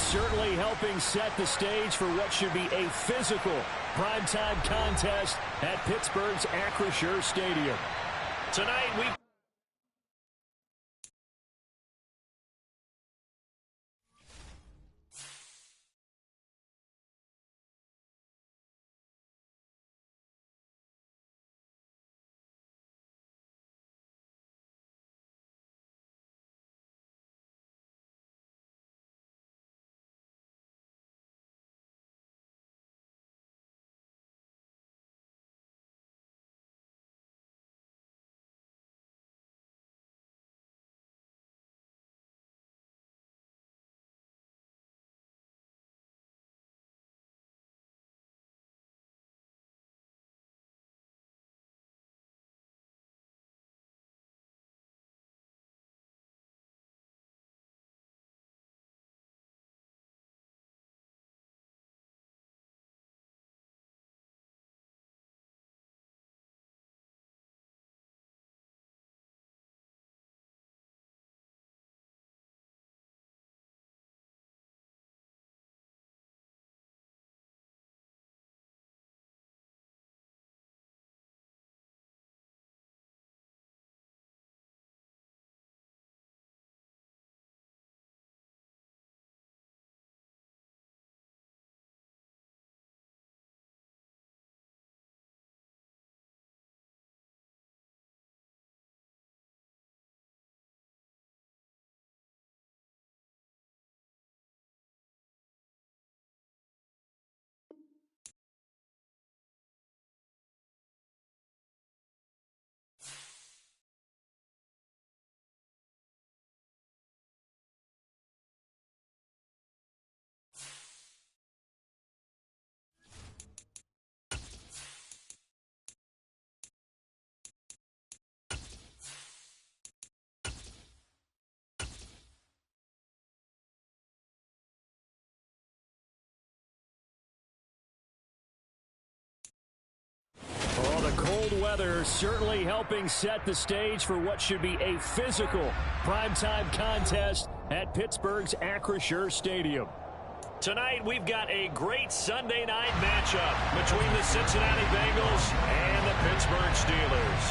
certainly helping set the stage for what should be a physical primetime contest at Pittsburgh's Acrisure Stadium. Tonight, we cold weather certainly helping set the stage for what should be a physical primetime contest at Pittsburgh's Acrisure Stadium. Tonight, we've got a great Sunday night matchup between the Cincinnati Bengals and the Pittsburgh Steelers.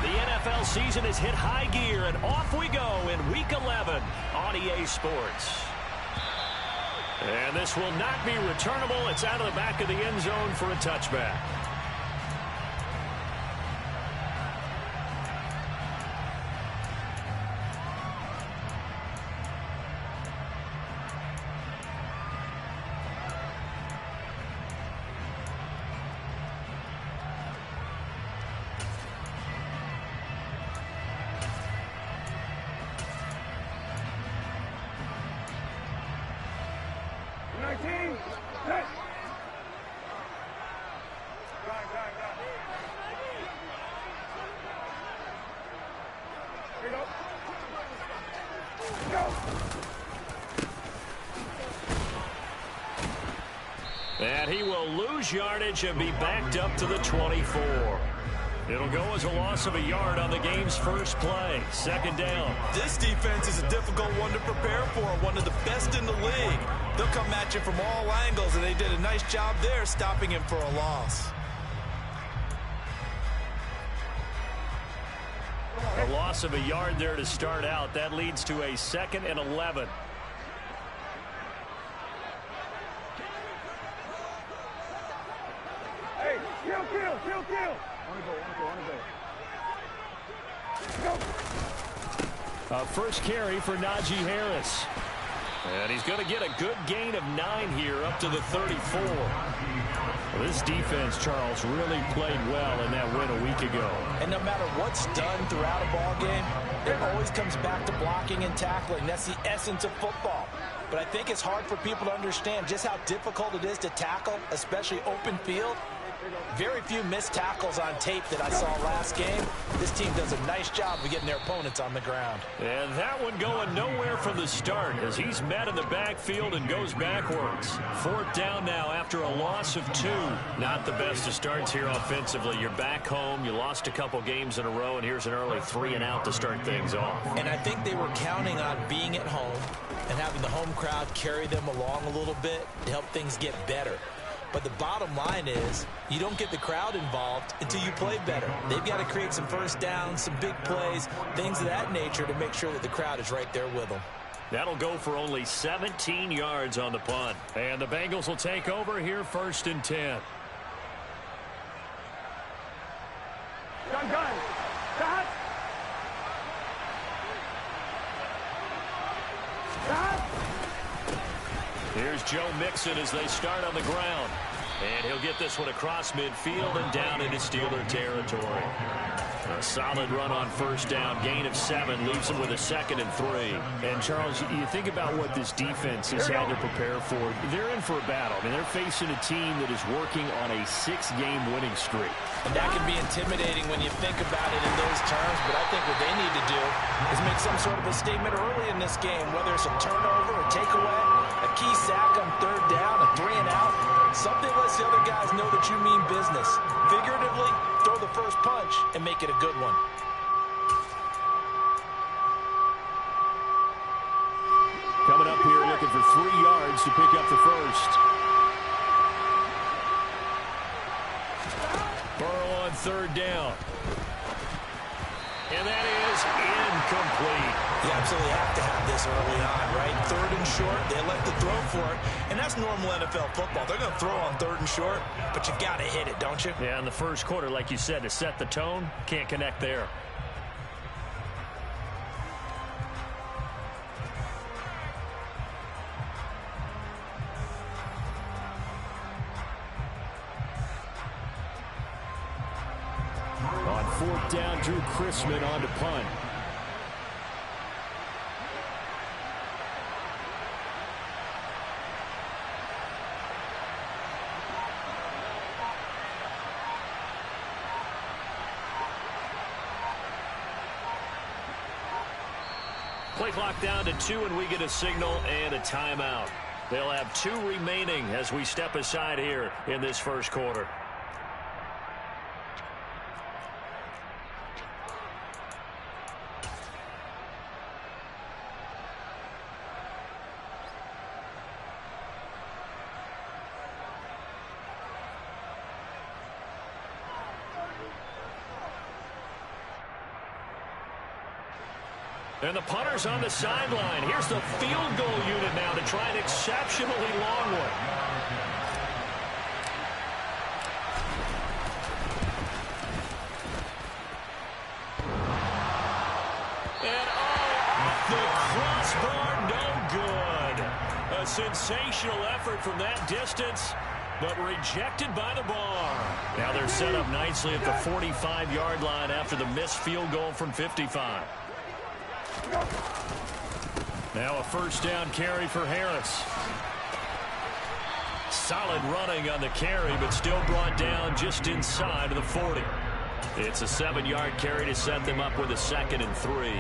The NFL season has hit high gear, and off we go in Week 11 on EA Sports. And this will not be returnable. It's out of the back of the end zone for a touchback. And he will lose yardage and be backed up to the 24. It'll go as a loss of a yard on the game's first play. Second down. This defense is a difficult one to prepare for, one of the best in the league. They'll come at you from all angles, and they did a nice job there stopping him for a loss. A loss of a yard there to start out. That leads to a 2nd and 11. First carry for Najee Harris. And he's going to get a good gain of 9 here up to the 34. Well, this defense, Charles, really played well in that win a week ago. And no matter what's done throughout a ball game, it always comes back to blocking and tackling. That's the essence of football. But I think it's hard for people to understand just how difficult it is to tackle, especially open field. Very few missed tackles on tape that I saw last game. This team does a nice job of getting their opponents on the ground. And that one going nowhere from the start as he's met in the backfield and goes backwards. 4th down now after a loss of 2. Not the best of starts here offensively. You're back home. You lost a couple games in a row, and here's an early 3-and-out to start things off. And I think they were counting on being at home and having the home crowd carry them along a little bit to help things get better. But the bottom line is you don't get the crowd involved until you play better. They've got to create some first downs, some big plays, things of that nature to make sure that the crowd is right there with them. That'll go for only 17 yards on the punt. And the Bengals will take over here 1st and 10. Gun. Cut. Here's Joe Mixon as they start on the ground. And he'll get this one across midfield and down into Steeler territory. A solid run on 1st down. Gain of 7 leaves him with a 2nd and 3. And, Charles, you think about what this defense has had to prepare for. They're in for a battle. I mean, they're facing a team that is working on a 6-game winning streak. And that can be intimidating when you think about it in those terms, but I think what they need to do is make some sort of a statement early in this game, whether it's a turnover, a takeaway, a key sack on 3rd down, a 3-and-out. Something lets the other guys know that you mean business. Figuratively, throw the first punch and make it a good one. Coming up here looking for 3 yards to pick up the first. Burrow on 3rd down. And that is incomplete. You absolutely have to have this early on, right? 3rd and short, they elect to throw for it. And that's normal NFL football. They're going to throw on 3rd and short, but you got to hit it, don't you? Yeah, in the first quarter, like you said, to set the tone, can't connect there. On 4th down, Drew Chrisman on to punt. Play clock down to 2, and we get a signal and a timeout. They'll have 2 remaining as we step aside here in this first quarter. And the punter's on the sideline. Here's the field goal unit now to try an exceptionally long one. And off the crossbar, no good. A sensational effort from that distance, but rejected by the bar. Now they're set up nicely at the 45-yard line after the missed field goal from 55. Now a 1st down carry for Harris. Solid running on the carry, but still brought down just inside of the 40. It's a 7-yard carry to set them up with a 2nd and 3.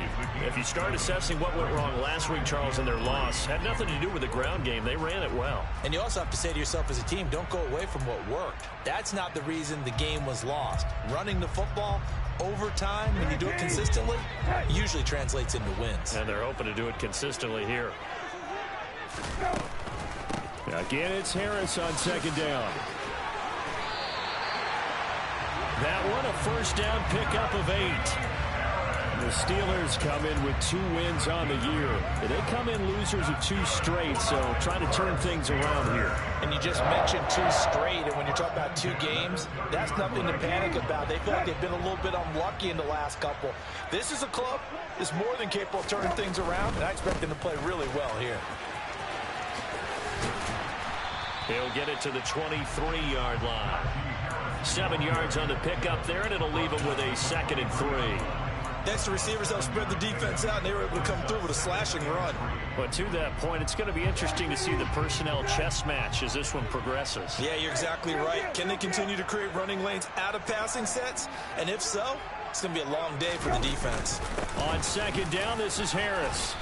If you start assessing what went wrong last week, Charles, in their loss, had nothing to do with the ground game. They ran it well. And you also have to say to yourself as a team, don't go away from what worked. That's not the reason the game was lost. Running the football over time, when you do it consistently, usually translates into wins. And they're hoping to do it consistently here. Again, it's Harris on 2nd down. That one, a 1st down pickup of 8. The Steelers come in with 2 wins on the year. They come in losers of 2 straight, so trying to turn things around here. And you just mentioned 2 straight, and when you're talking about 2 games, that's nothing to panic about. They feel like they've been a little bit unlucky in the last couple. This is a club that's more than capable of turning things around, and I expect them to play really well here. He'll get it to the 23-yard line. 7 yards on the pickup there, and it'll leave him with a 2nd and 3. Next to receivers help spread the defense out, and they were able to come through with a slashing run. But to that point, it's going to be interesting to see the personnel chess match as this one progresses. Yeah, you're exactly right. Can they continue to create running lanes out of passing sets? And if so, it's going to be a long day for the defense. On second down, this is Harris.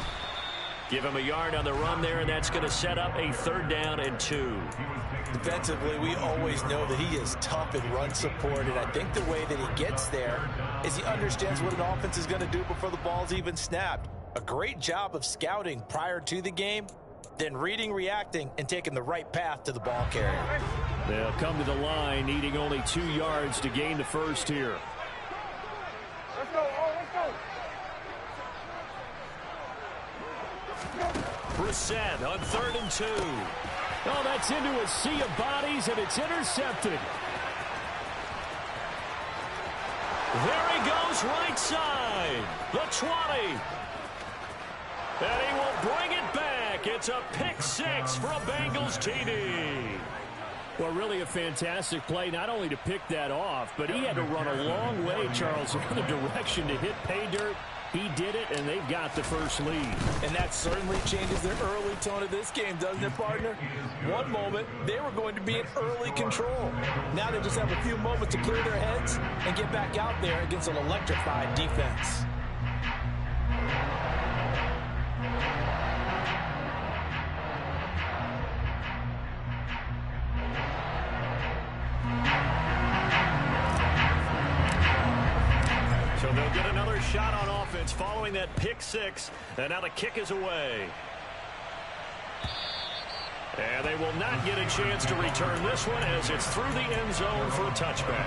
Give him a yard on the run there, and that's going to set up a 3rd down and 2. Defensively, we always know that he is tough in run support, and I think the way that he gets there is he understands what an offense is going to do before the ball's even snapped. A great job of scouting prior to the game, then reading, reacting, and taking the right path to the ball carrier. They'll come to the line, needing only 2 yards to gain the first here. Let's go. Brissett on 3rd and 2. Oh, that's into a sea of bodies, and it's intercepted. There he goes, right side. The 20. And he will bring it back. It's a pick 6 for a Bengals TD. Well, really a fantastic play, not only to pick that off, but he had to run a long way, Charles, in the direction to hit pay dirt. He did it, and they've got the first lead. And that certainly changes the early tone of this game, doesn't it, partner? One moment, they were going to be in early control. Now they just have a few moments to clear their heads and get back out there against an electrified defense. So they'll get another shot on offense following that pick 6. And now the kick is away. And they will not get a chance to return this one as it's through the end zone for a touchback.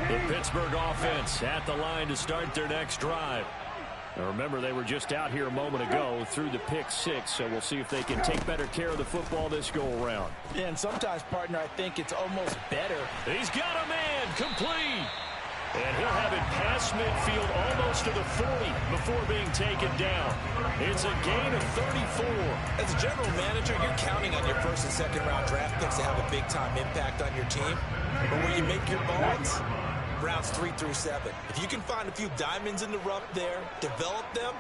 The Pittsburgh offense at the line to start their next drive. Now remember, they were just out here a moment ago through the pick 6, so we'll see if they can take better care of the football this go-around. Yeah, and sometimes, partner, I think it's almost better. He's got a man, complete. And he'll have it past midfield almost to the 40 before being taken down. It's a gain of 34. As a general manager, you're counting on your 1st and 2nd round draft picks to have a big-time impact on your team. But when you make your bones, rounds 3 through 7. If you can find a few diamonds in the rough there, develop them,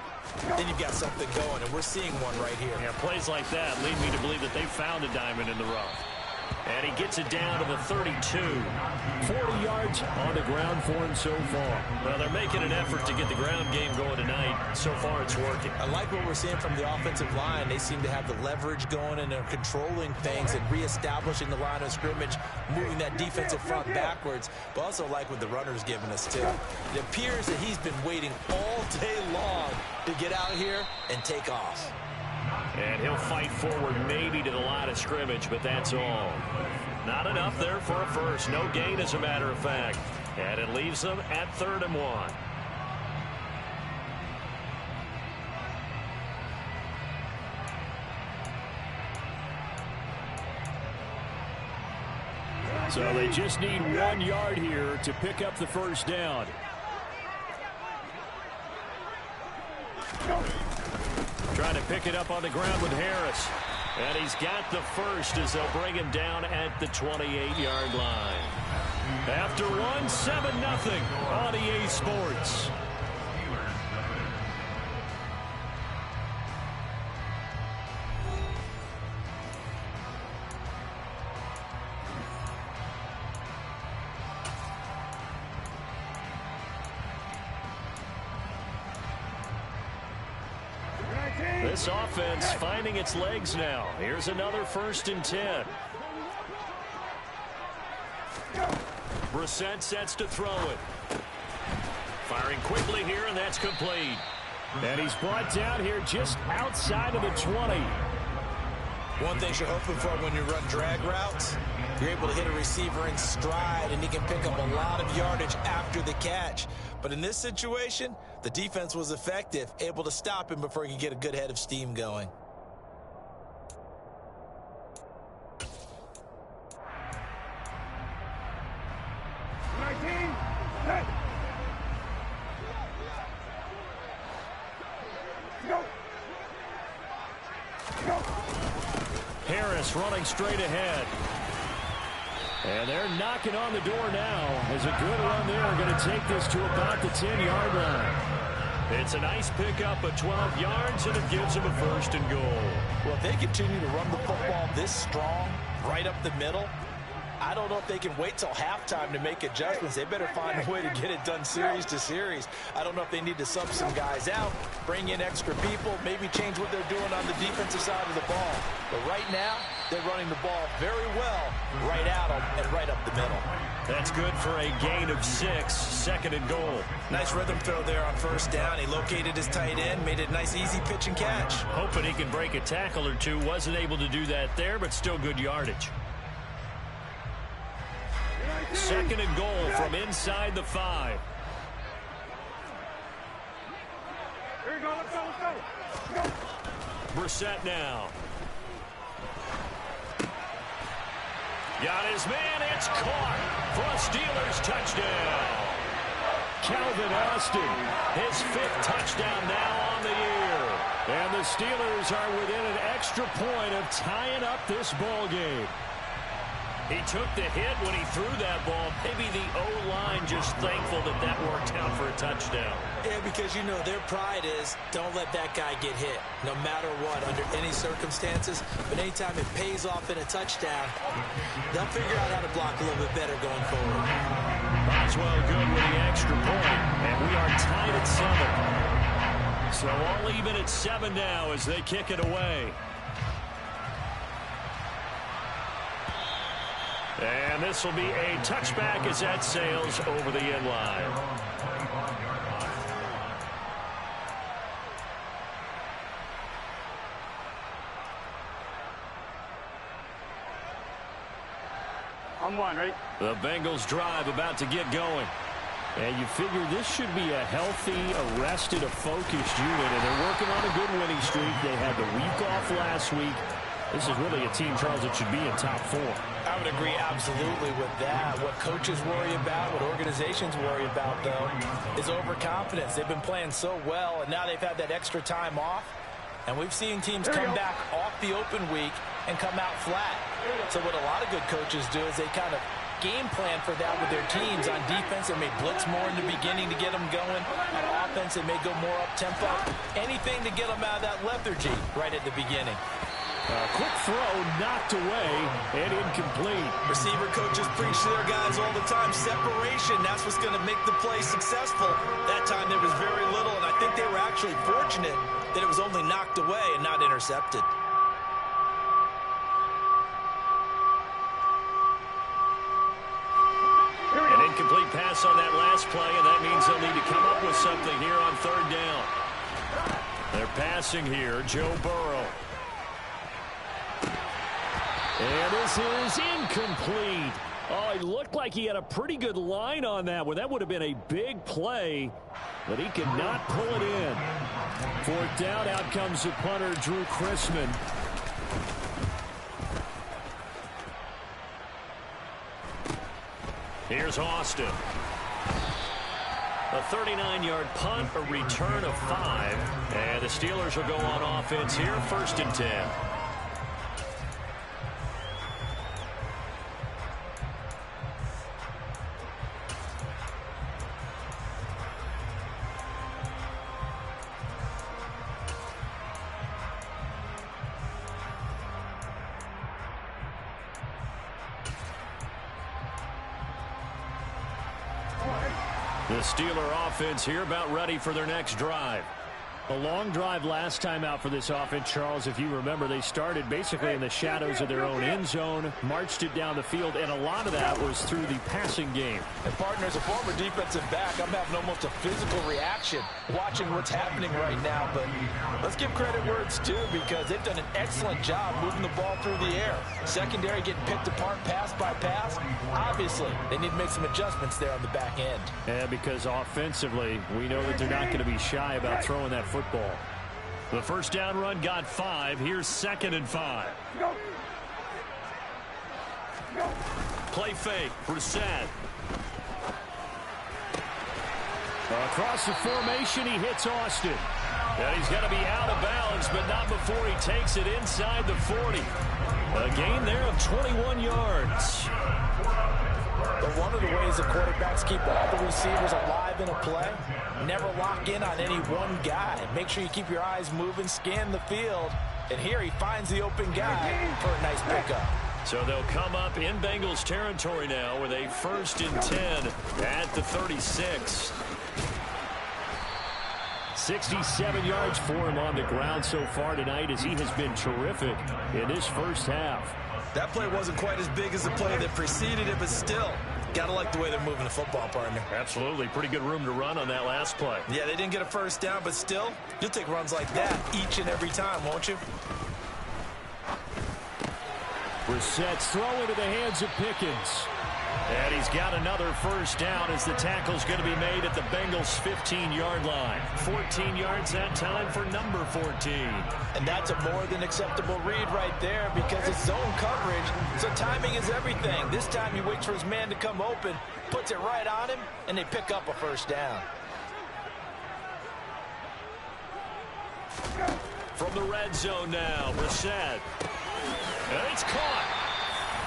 then you've got something going, and we're seeing one right here. Yeah, plays like that lead me to believe that they found a diamond in the rough. And he gets it down to the 32. 40 yards on the ground for him so far. Well, they're making an effort to get the ground game going tonight. So far, it's working. I like what we're seeing from the offensive line. They seem to have the leverage going, and they're controlling things and reestablishing the line of scrimmage, moving that defensive front backwards. But also like what the runner's giving us, too. It appears that he's been waiting all day long to get out here and take off. And he'll fight forward maybe to the line of scrimmage, but that's all. Not enough there for a first. No gain, as a matter of fact. And it leaves them at 3rd and 1. So they just need 1 yard here to pick up the first down. Trying to pick it up on the ground with Harris. And he's got the first as they'll bring him down at the 28-yard line. After one, 7-0 on EA Sports. This offense finding its legs now. Here's another 1st and 10. Brissett sets to throw it. Firing quickly here, and that's complete. And he's brought down here just outside of the 20. One thing you're hoping for when you run drag routes, you're able to hit a receiver in stride, and he can pick up a lot of yardage after the catch. But in this situation, the defense was effective, able to stop him before he could get a good head of steam going. pass running straight ahead. And they're knocking on the door now as a good run there. Going to take this to about the 10-yard line. It's a nice pickup of 12 yards, and it gives them a 1st and goal. Well, if they continue to run the football this strong, right up the middle, I don't know if they can wait till halftime to make adjustments. They better find a way to get it done series to series. I don't know if they need to sub some guys out, bring in extra people, maybe change what they're doing on the defensive side of the ball. But right now, they're running the ball very well right at them and right up the middle. That's good for a gain of 6, 2nd and goal. Nice rhythm throw there on 1st down. He located his tight end, made it a nice, easy pitch and catch. Hoping he can break a tackle or two. Wasn't able to do that there, but still good yardage. 2nd and goal from inside the 5. Here you go, let's go. Brissett now. Got his man, it's caught for a Steelers touchdown. Calvin Austin, his 5th touchdown now on the year. And the Steelers are within an extra point of tying up this ball game. He took the hit when he threw that ball. Maybe the O-line just thankful that that worked out for a touchdown. Yeah, because, you know, their pride is don't let that guy get hit, no matter what, under any circumstances. But anytime it pays off in a touchdown, they'll figure out how to block a little bit better going forward. Boswell good with the extra point, and we are tied at 7. So all even at 7 now as they kick it away. And this will be a touchback as that sails over the end line. On 1, right? The Bengals drive about to get going. And you figure this should be a healthy, arrested, a focused unit. And they're working on a good winning streak. They had the week off last week. This is really a team, Charles, that should be in top 4. I would agree absolutely with that. What coaches worry about, what organizations worry about, though, is overconfidence. They've been playing so well, and now they've had that extra time off. And we've seen teams come back off the open week and come out flat. So what a lot of good coaches do is they kind of game plan for that with their teams. On defense, they may blitz more in the beginning to get them going. On offense, they may go more up-tempo. Anything to get them out of that lethargy right at the beginning. Quick throw, knocked away, and incomplete. Receiver coaches preach to their guys all the time. Separation, that's what's going to make the play successful. That time there was very little, and I think they were actually fortunate that it was only knocked away and not intercepted. An incomplete pass on that last play, and that means they'll need to come up with something here on 3rd down. They're passing here, Joe Burrow. And this is incomplete. Oh, it looked like he had a pretty good line on that one. That would have been a big play, but he could not pull it in. 4th down, out comes the punter, Drew Chrisman. Here's Austin. A 39-yard punt, a return of 5. And the Steelers will go on offense here, 1st and 10. The Steeler offense here about ready for their next drive. A long drive last time out for this offense, Charles. If you remember, they started basically in the shadows of their own end zone, marched it down the field, and a lot of that was through the passing game. And partner, as a former defensive back, I'm having almost a physical reaction watching what's happening right now. But let's give credit where it's due, because they've done an excellent job moving the ball through the air. Secondary getting picked apart pass by pass. Obviously, they need to make some adjustments there on the back end. Yeah, because offensively, we know that they're not going to be shy about throwing that football. The 1st down run got 5. Here's 2nd and 5. Play fake, Brissett. Across the formation, he hits Austin. And he's going to be out of bounds, but not before he takes it inside the 40. A gain there of 21 yards. But one of the ways the quarterbacks keep all the receivers alive in a play, never lock in on any one guy. Make sure you keep your eyes moving, scan the field. And here he finds the open guy for a nice pickup. So they'll come up in Bengals territory now with a 1st and 10 at the 36. 67 yards for him on the ground so far tonight as he has been terrific in this first half. That play wasn't quite as big as the play that preceded it, but still, got to like the way they're moving the football, partner. Absolutely. Pretty good room to run on that last play. Yeah, they didn't get a first down, but still, you'll take runs like that each and every time, won't you? Brissett's throw into the hands of Pickens. And he's got another first down as the tackle's going to be made at the Bengals' 15-yard line. 14 yards that time for number 14. And that's a more than acceptable read right there because it's zone coverage, so timing is everything. This time he waits for his man to come open, puts it right on him, and they pick up a first down. From the red zone now, Brissett. And it's caught.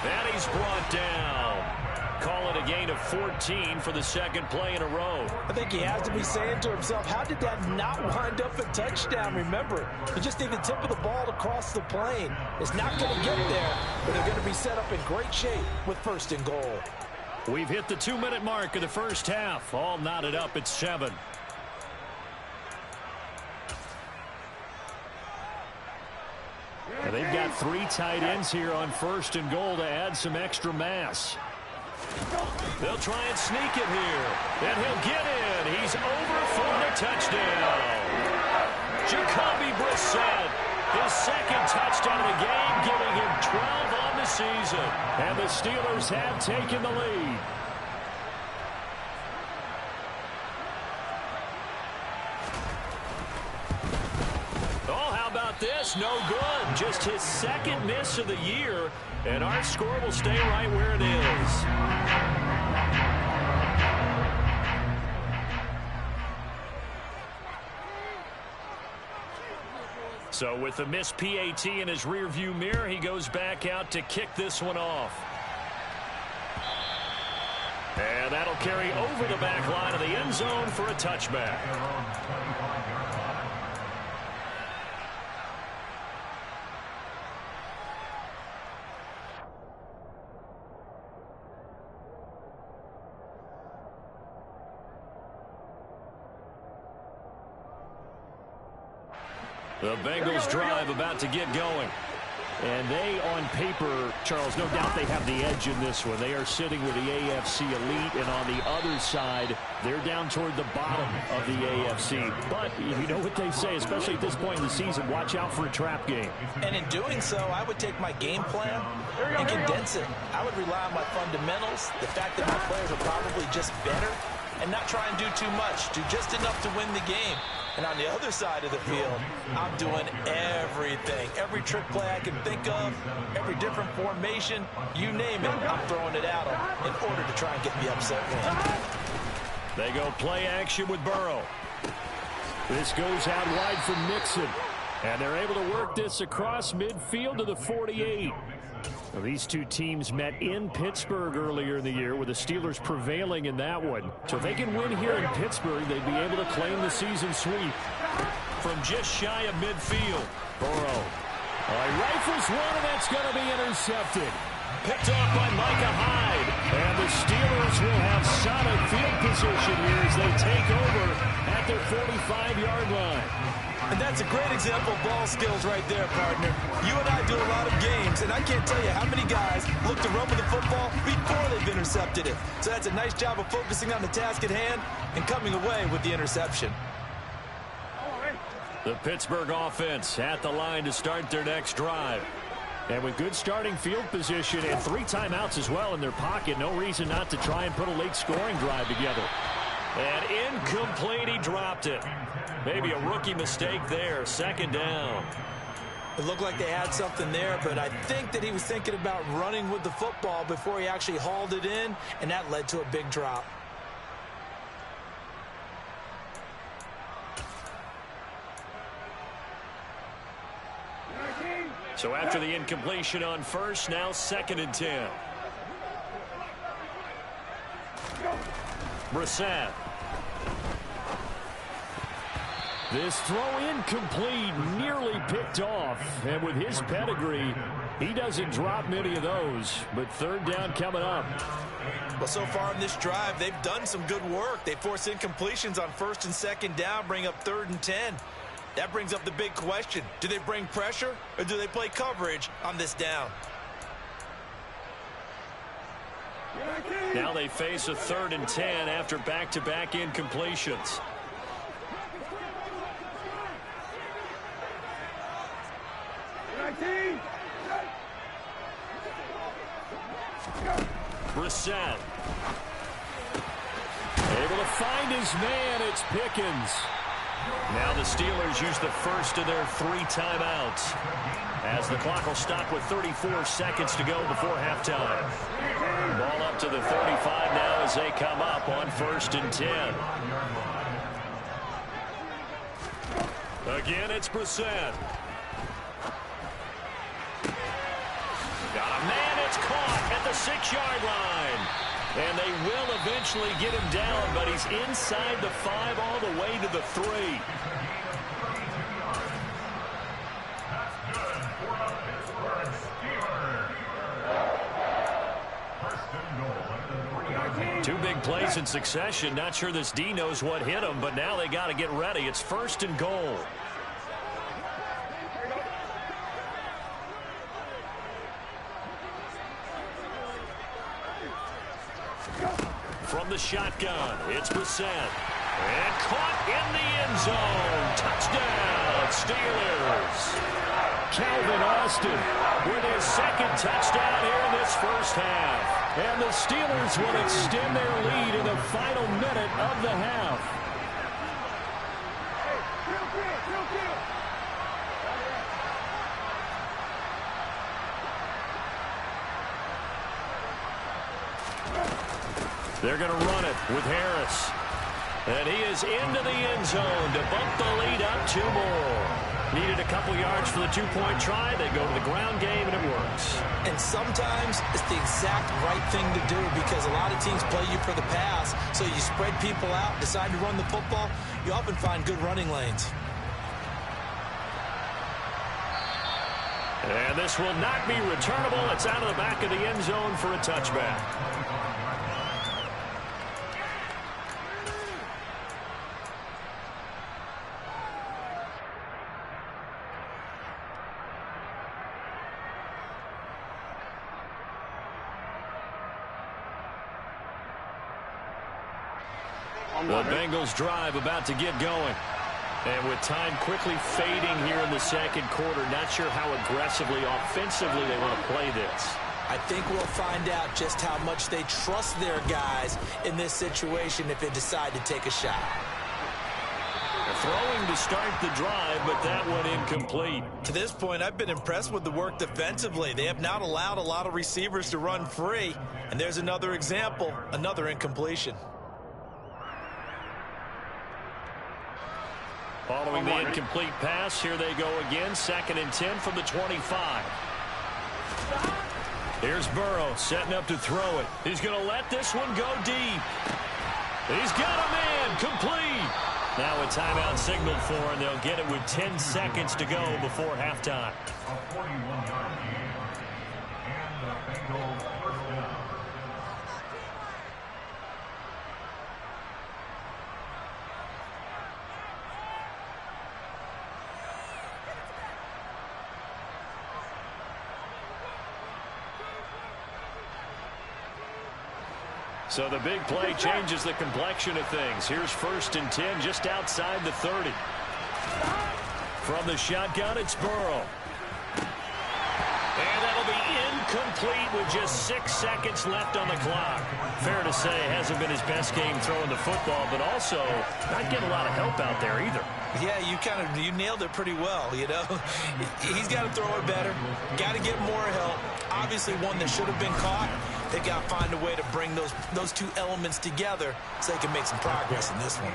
And he's brought down. Call it a gain of 14 for the second play in a row. I think he has to be saying to himself, how did that not wind up a touchdown? Remember, you just need the tip of the ball to cross the plane. It's not going to get there, but they're going to be set up in great shape with 1st and goal. We've hit the 2-minute mark of the first half. All knotted up at 7. And they've got 3 tight ends here on 1st and goal to add some extra mass. They'll try and sneak it here. And he'll get in. He's over for the touchdown. Jacoby Brissett, his second touchdown of the game, giving him 12 on the season. And the Steelers have taken the lead. Oh, how about this? No good. Just his second miss of the year. And our score will stay right where it is. So with the missed PAT in his rearview mirror, he goes back out to kick this one off. And that'll carry over the back line of the end zone for a touchback. The Bengals drive about to get going. And they, on paper, Charles, no doubt they have the edge in this one. They are sitting with the AFC elite, and on the other side, they're down toward the bottom of the AFC. But you know what they say, especially at this point in the season, watch out for a trap game. And in doing so, I would take my game plan and condense it. I would rely on my fundamentals, the fact that my players are probably just better, and not try and do too much, do just enough to win the game. And on the other side of the field, I'm doing everything. Every trick play I can think of, every different formation, you name it, I'm throwing it at them in order to try and get the upset win. They go play action with Burrow. This goes out wide for Mixon. And they're able to work this across midfield to the 48. Now, these two teams met in Pittsburgh earlier in the year, with the Steelers prevailing in that one. So if they can win here in Pittsburgh, they'd be able to claim the season sweep. From just shy of midfield, Burrow. He rifles one, and that's going to be intercepted. Picked off by Micah Hyde. And the Steelers will have solid field position here as they take over at their 45-yard line. And that's a great example of ball skills right there, partner. You and I do a lot of games, and I can't tell you how many guys look to run with the football before they've intercepted it. So that's a nice job of focusing on the task at hand and coming away with the interception. The Pittsburgh offense at the line to start their next drive. And with good starting field position and 3 timeouts as well in their pocket, no reason not to try and put a late scoring drive together. And incomplete, he dropped it. Maybe a rookie mistake there, 2nd down. It looked like they had something there, but I think that he was thinking about running with the football before he actually hauled it in, and that led to a big drop. So after the incompletion on first, now 2nd and 10. Brissett. This throw incomplete, nearly picked off. And with his pedigree, he doesn't drop many of those. But 3rd down coming up. Well, so far in this drive, they've done some good work. They force incompletions on 1st and 2nd down, bring up 3rd and 10. That brings up the big question. Do they bring pressure or do they play coverage on this down? Now they face a 3rd and 10 after back-to-back incompletions. Brissett. Able to find his man. It's Pickens. Now the Steelers use the first of their 3 timeouts, as the clock will stop with 34 seconds to go before halftime. Ball up to the 35 now as they come up on 1st and 10. Again, it's Brissett. Got a man. It's caught at the 6-yard line. And they will eventually get him down, but he's inside the 5 all the way to the 3. Two big plays in succession. Not sure this D knows what hit him, but now they got to get ready. It's 1st and goal. From the shotgun, it's Brissett. And caught in the end zone. Touchdown, Steelers. Calvin Austin with his 2nd touchdown here in this first half. And the Steelers will extend their lead in the final minute of the half. They're going to run it with Harris. And he is into the end zone to bump the lead up 2 more. Needed a couple yards for the 2-point try. They go to the ground game, and it works. And sometimes it's the exact right thing to do, because a lot of teams play you for the pass. So you spread people out, decide to run the football. You often find good running lanes. And this will not be returnable. It's out of the back of the end zone for a touchback. The Bengals drive about to get going. And with time quickly fading here in the 2nd quarter, not sure how aggressively, offensively they want to play this. I think we'll find out just how much they trust their guys in this situation if they decide to take a shot. Throwing to start the drive, but that one incomplete. To this point, I've been impressed with the work defensively. They have not allowed a lot of receivers to run free. And there's another example, another incompletion. Following the incomplete pass, here they go again. 2nd and 10 from the 25. Here's Burrow setting up to throw it. He's going to let this one go deep. He's got a man, complete. Now a timeout signaled for, and they'll get it with 10 seconds to go before halftime. A 41-yard gain, and the Bengals first down. So the big play changes the complexion of things. Here's 1st and 10 just outside the 30. From the shotgun, it's Burrow. And that'll be incomplete with just 6 seconds left on the clock. Fair to say, hasn't been his best game throwing the football, but also not getting a lot of help out there either. Yeah, you nailed it pretty well, you know. He's got to throw it better. Got to get more help. Obviously one that should have been caught. They've got to find a way to bring those 2 elements together so they can make some progress in this one.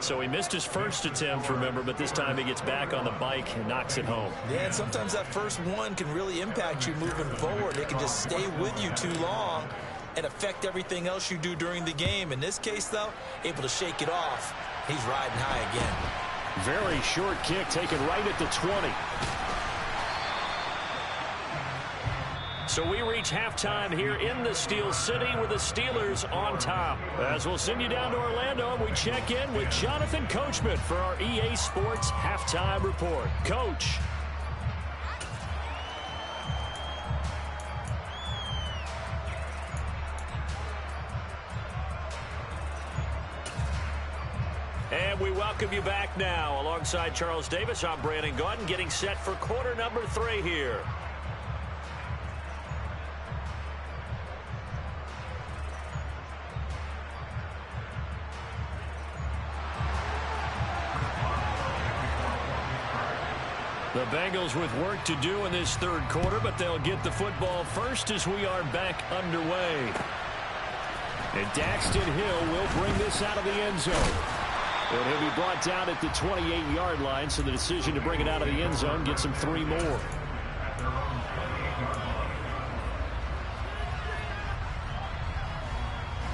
So he missed his first attempt, remember, but this time he gets back on the bike and knocks it home. Yeah, and sometimes that first one can really impact you moving forward. It can just stay with you too long and affect everything else you do during the game. In this case, though, able to shake it off. He's riding high again. Very short kick taken right at the 20. So we reach halftime here in the Steel City with the Steelers on top. As we'll send you down to Orlando, we check in with Jonathan Coachman for our EA Sports Halftime Report. Coach. And we welcome you back now. Alongside Charles Davis, I'm Brandon Gaudin, getting set for quarter number 3 here. The Bengals with work to do in this third quarter, but they'll get the football first as we are back underway. And Daxton Hill will bring this out of the end zone. And he'll be brought down at the 28-yard line, so the decision to bring it out of the end zone gets him 3 more.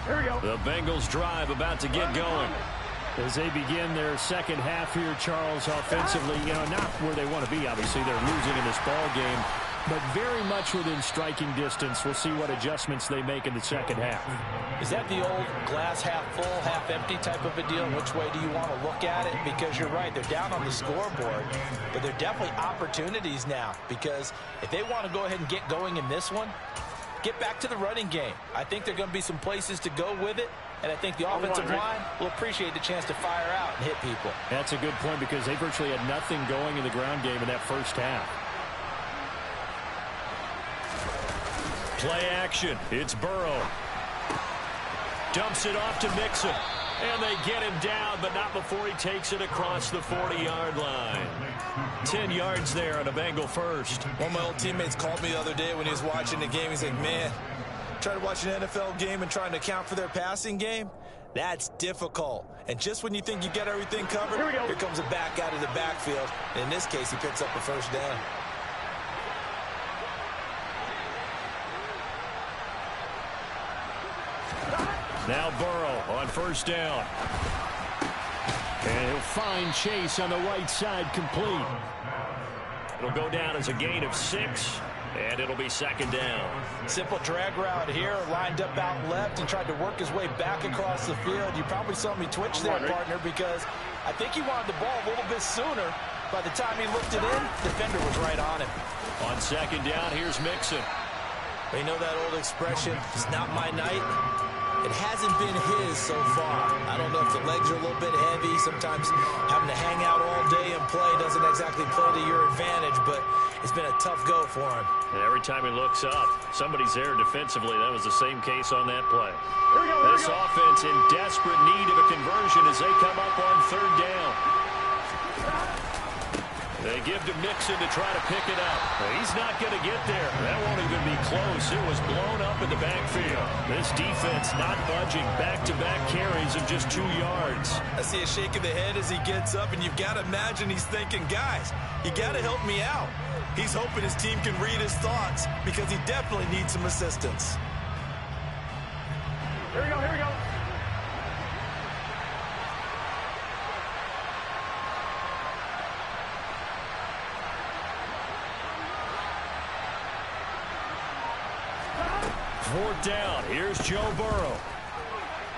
Here we go. The Bengals drive about to get going. As they begin their second half here, Charles, offensively, not where they want to be, obviously. They're losing in this ball game, but very much within striking distance. We'll see what adjustments they make in the second half. Is that the old glass half full, half empty type of a deal? Which way do you want to look at it? Because you're right, they're down on the scoreboard, but they're definitely opportunities now, because if they want to go ahead and get going in this one, get back to the running game. I think there are going to be some places to go with it. And I think the offensive line will appreciate the chance to fire out and hit people. That's a good point because they virtually had nothing going in the ground game in that first half. Play action. It's Burrow. Dumps it off to Mixon. And they get him down, but not before he takes it across the 40-yard line. 10 yards there on a Bengal first. One of my old teammates called me the other day when he was watching the game. He's like, man, trying to watch an NFL game and trying to account for their passing game, that's difficult. And just when you think you get everything covered, here comes a back out of the backfield. And in this case, he picks up a first down. Now Burrow on first down. And he'll find Chase on the right side complete. It'll go down as a gain of 6. And it'll be second down. Simple drag route here, lined up out left and tried to work his way back across the field. You probably saw me twitch there, partner, because I think he wanted the ball a little bit sooner. By the time he looked it in, defender was right on him. On second down, here's Mixon. You know that old expression, it's not my night? It hasn't been his so far. I don't know if the legs are a little bit heavy. Sometimes having to hang out all day and play doesn't exactly play to your advantage, but it's been a tough go for him. And every time he looks up, somebody's there defensively. That was the same case on that play. This offense in desperate need of a conversion as they come up on third down. They give to Mixon to try to pick it up. He's not going to get there. That won't even be close. It was blown up in the backfield. This defense not budging. Back-to-back carries of just 2 yards. I see a shake of the head as he gets up, and you've got to imagine he's thinking, guys, you got to help me out. He's hoping his team can read his thoughts because he definitely needs some assistance. Here we go, here we go. Fourth down. Here's Joe Burrow.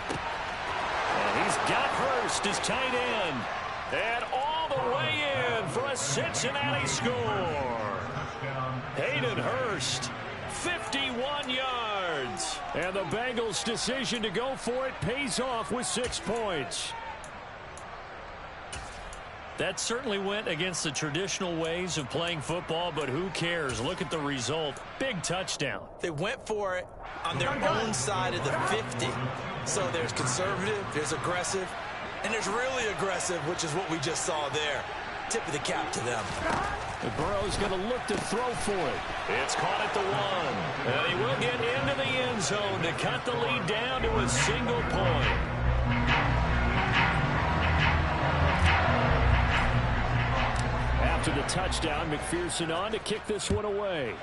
And he's got Hurst as tight end. And all the way in for a Cincinnati score. Hayden Hurst, 51 yards. And the Bengals' decision to go for it pays off with 6 points. That certainly went against the traditional ways of playing football, but who cares? Look at the result. Big touchdown. They went for it on their own side of the 50. So there's conservative, there's aggressive, and there's really aggressive, which is what we just saw there. Tip of the cap to them. And Burrow's going to look to throw for it. It's caught at the 1. And he will get into the end zone to cut the lead down to a single point. touchdown. McPherson on to kick this one away.